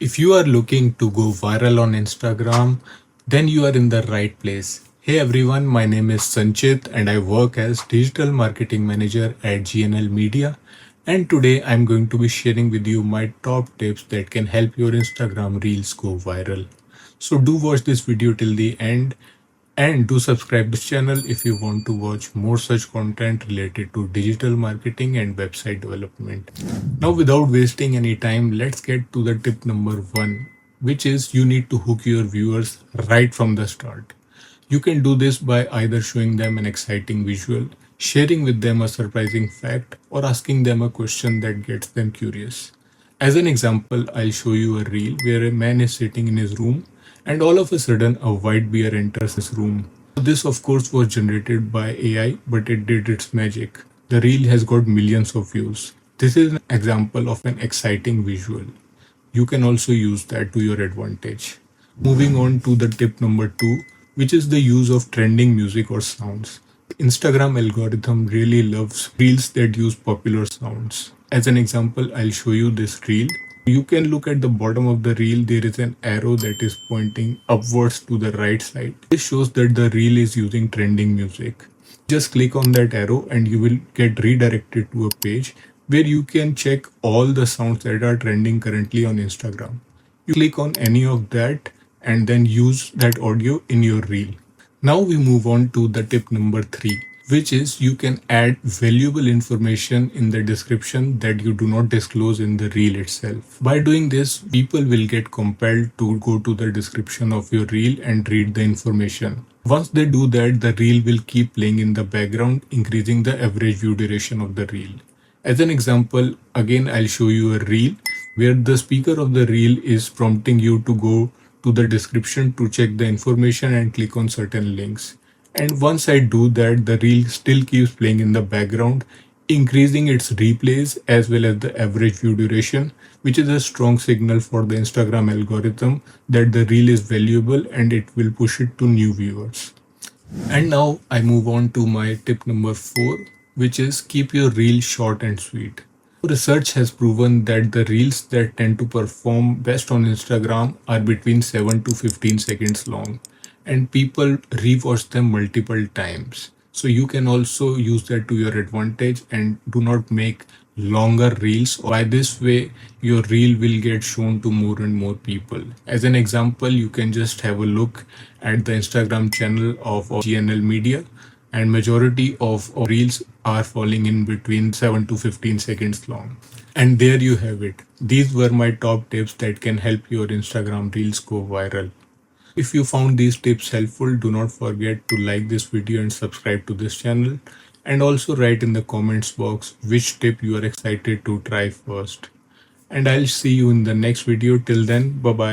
If you are looking to go viral on Instagram, then you are in the right place. Hey everyone, my name is Sanchit and I work as Digital Marketing Manager at GNL Media. And today I'm going to be sharing with you my top tips that can help your Instagram Reels go viral. So do watch this video till the end and do subscribe this channel if you want to watch more such content related to digital marketing and website development. Now without wasting any time, let's get to the tip number 1, which is you need to hook your viewers right from the start. You can do this by either showing them an exciting visual, sharing with them a surprising fact, or asking them a question that gets them curious. As an example, I'll show you a reel where a man is sitting in his room and all of a sudden a white bear enters his room. This of course was generated by AI, but it did its magic. The reel has got millions of views. This is an example of an exciting visual. You can also use that to your advantage. Moving on to the tip number 2, which is the use of trending music or sounds. Instagram algorithm really loves reels that use popular sounds. As an example, I'll show you this reel. You can look at the bottom of the reel, there is an arrow that is pointing upwards to the right side. This shows that the reel is using trending music. Just click on that arrow and you will get redirected to a page where you can check all the sounds that are trending currently on Instagram. You click on any of that and then use that audio in your reel. Now we move on to the tip number 3, which is you can add valuable information in the description that you do not disclose in the reel itself. By doing this, people will get compelled to go to the description of your reel and read the information. Once they do that, the reel will keep playing in the background, increasing the average view duration of the reel. As an example, again I'll show you a reel where the speaker of the reel is prompting you to go to the description to check the information and click on certain links. And once I do that, the reel still keeps playing in the background, increasing its replays as well as the average view duration, which is a strong signal for the Instagram algorithm that the reel is valuable and it will push it to new viewers. And now I move on to my tip number 4, which is keep your reel short and sweet. Research has proven that the reels that tend to perform best on Instagram are between 7 to 15 seconds long, and people rewatch them multiple times. So you can also use that to your advantage and do not make longer reels. By this way, your reel will get shown to more and more people. As an example, you can just have a look at the Instagram channel of GNL Media, and majority of reels are falling in between 7 to 15 seconds long. And there you have it. These were my top tips that can help your Instagram reels go viral. If you found these tips helpful, do not forget to like this video and subscribe to this channel. And also write in the comments box which tip you are excited to try first. And I'll see you in the next video. Till then, bye bye.